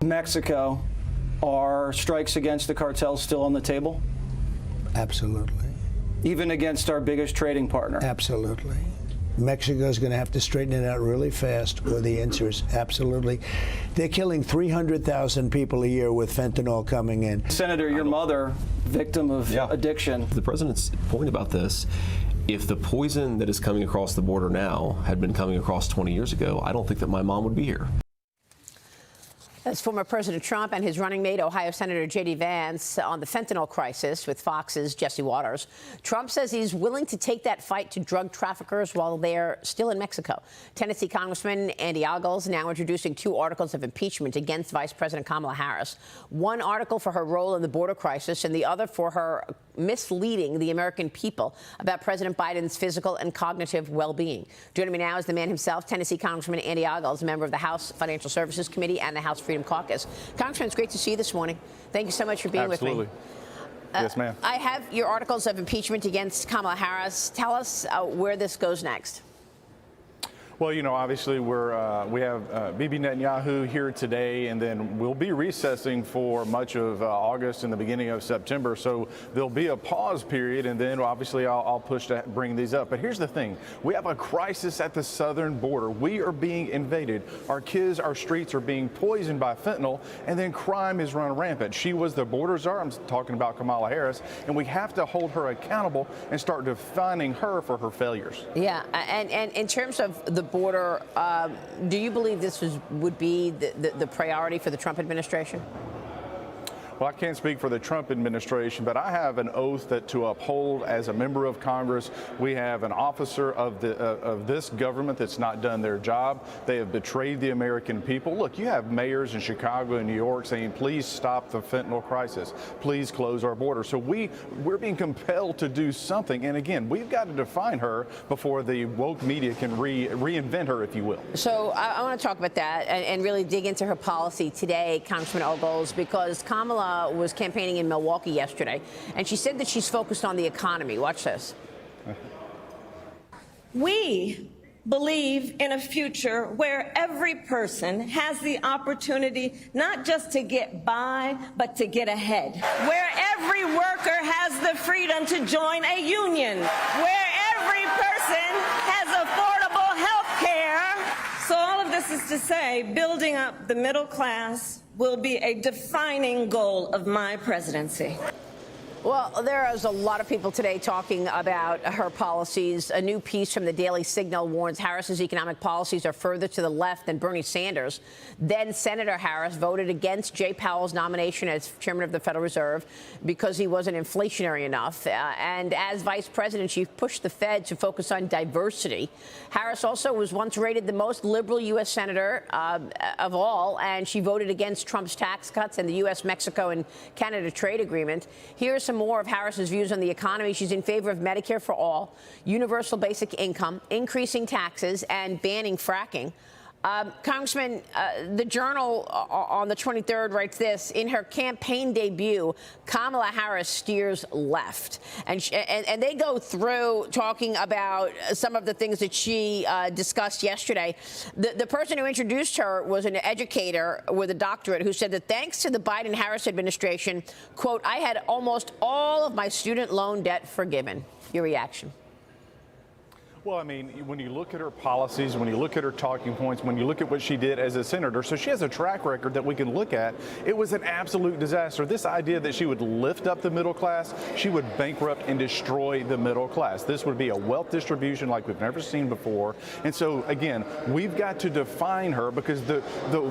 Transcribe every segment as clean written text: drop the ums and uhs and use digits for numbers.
Mexico, are strikes against the cartels still on the table? Absolutely. Even against our biggest trading partner? Absolutely. Mexico's going to have to straighten it out really fast, or the answer is absolutely. They're killing 300,000 people a year with fentanyl coming in. Senator, your mother, victim of addiction. The president's point about this, if the poison that is coming across the border now had been coming across 20 years ago, I don't think that my mom would be here. That's former President Trump and his running mate, Ohio Senator J.D. Vance, on the fentanyl crisis with Fox's Jesse Waters. Trump says he's willing to take that fight to drug traffickers while they're still in Mexico. Tennessee Congressman Andy Ogles now introducing 2 articles of impeachment against Vice President Kamala Harris. One article for her role in the border crisis and the other for her misleading the American people about President Biden's physical and cognitive well-being. Joining me now is the man himself, Tennessee Congressman Andy Ogles, a member of the House Financial Services Committee and the House Freedom Caucus. Congressman, it's great to see you this morning. Thank you so much for being with me. Yes, ma'am. I have your articles of impeachment against Kamala Harris. Tell us where this goes next. Well, you know, obviously we have Bibi Netanyahu here today, and then we'll be recessing for much of August and the beginning of September. So there'll be a pause period, and then obviously I'll push to bring these up. But here's the thing. We have a crisis at the southern border. We are being invaded. Our kids, our streets are being poisoned by fentanyl, and then crime is run rampant. She was the border czar. I'm talking about Kamala Harris, and we have to hold her accountable and start defining her for her failures. Yeah, and in terms of the border, do you believe this would be the priority for the Trump administration? Well, I can't speak for the Trump administration, but I have an oath that to uphold as a member of Congress. We have an officer of this government that's not done their job. They have betrayed the American people. Look, you have mayors in Chicago and New York saying, please stop the fentanyl crisis. Please close our border. So we're being compelled to do something. And again, we've got to define her before the woke media can reinvent her, if you will. So I want to talk about that and really dig into her policy today, Congressman Ogles, because Kamala was campaigning in Milwaukee yesterday, and she said that she's focused on the economy. Watch this. We believe in a future where every person has the opportunity not just to get by, but to get ahead. Where every worker has the freedom to join a union. Where every person has affordable health care. So all of this is to say, building up the middle class will be a defining goal of my presidency. Well, there is a lot of people today talking about her policies. A new piece from the Daily Signal warns Harris's economic policies are further to the left than Bernie Sanders. Then Senator Harris voted against Jay Powell's nomination as chairman of the Federal Reserve because he wasn't inflationary enough. And as vice president, she pushed the Fed to focus on diversity. Harris also was once rated the most liberal U.S. senator of all, and she voted against Trump's tax cuts and the U.S., Mexico, and Canada trade agreement. Here's some more of Harris's views on the economy. She's in favor of Medicare for all, universal basic income, increasing taxes, and banning fracking. Congressman, the Journal on the 23rd writes this: in her campaign debut, Kamala Harris steers left. And they go through talking about some of the things that she discussed yesterday. The person who introduced her was an educator with a doctorate who said that thanks to the Biden-Harris administration, quote, I had almost all of my student loan debt forgiven. Your reaction? Well, I mean, when you look at her policies, when you look at her talking points, when you look at what she did as a senator, so she has a track record that we can look at. It was an absolute disaster. This idea that she would lift up the middle class, she would bankrupt and destroy the middle class. This would be a wealth distribution like we've never seen before. And so, again, we've got to define her because the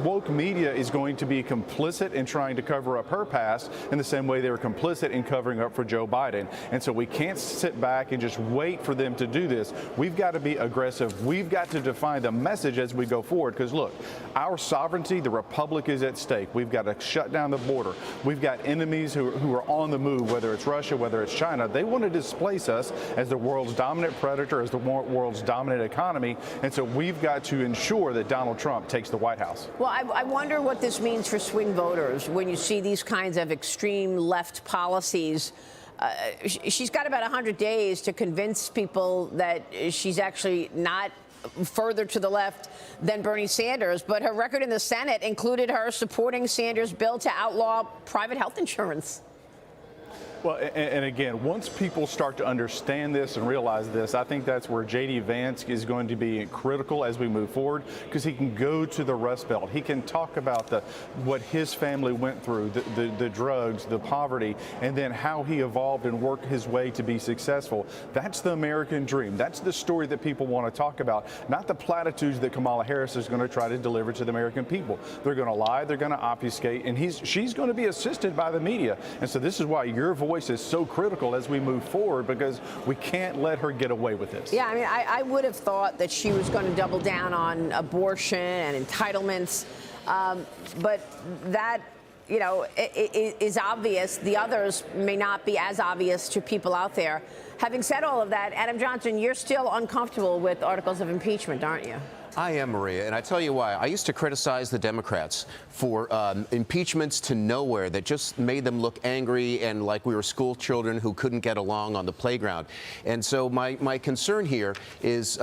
woke media is going to be complicit in trying to cover up her past in the same way they were complicit in covering up for Joe Biden. And so we can't sit back and just wait for them to do this. We've got to be aggressive. We've got to define the message as we go forward because, look, our sovereignty, the republic is at stake. We've got to shut down the border. We've got enemies who are on the move, whether it's Russia, whether it's China. They want to displace us as the world's dominant predator, as the world's dominant economy. And so we've got to ensure that Donald Trump takes the White House. Well, I wonder what this means for swing voters when you see these kinds of extreme left policies. She's got about 100 days to convince people that she's actually not further to the left than Bernie Sanders, but her record in the Senate included her supporting Sanders' bill to outlaw private health insurance. Well, and again, once people start to understand this and realize this, I think that's where J.D. Vance is going to be critical as we move forward, because he can go to the Rust Belt. He can talk about what his family went through, the drugs, the poverty, and then how he evolved and worked his way to be successful. That's the American dream. That's the story that people want to talk about, not the platitudes that Kamala Harris is going to try to deliver to the American people. They're going to lie, they're going to obfuscate, and she's going to be assisted by the media. And so this is why your voice is so critical as we move forward, because we can't let her get away with this. Yeah, I mean, I would have thought that she was going to double down on abortion and entitlements, but that, you know, is obvious. The others may not be as obvious to people out there. Having said all of that, Adam Johnson, you're still uncomfortable with articles of impeachment, aren't you? I am, Maria, and I tell you why. I used to criticize the Democrats for impeachments to nowhere that just made them look angry and like we were school children who couldn't get along on the playground. And so my concern here is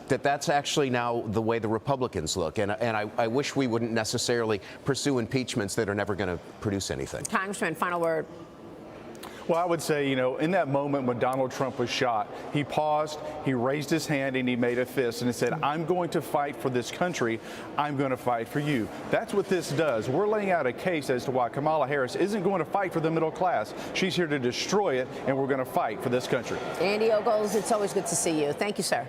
that's actually now the way the Republicans look. And I wish we wouldn't necessarily pursue impeachments that are never going to produce anything. Congressman, final word. Well, I would say, you know, in that moment when Donald Trump was shot, he paused, he raised his hand, and he made a fist, and he said, I'm going to fight for this country. I'm going to fight for you. That's what this does. We're laying out a case as to why Kamala Harris isn't going to fight for the middle class. She's here to destroy it, and we're going to fight for this country. Andy Ogles, it's always good to see you. Thank you, sir.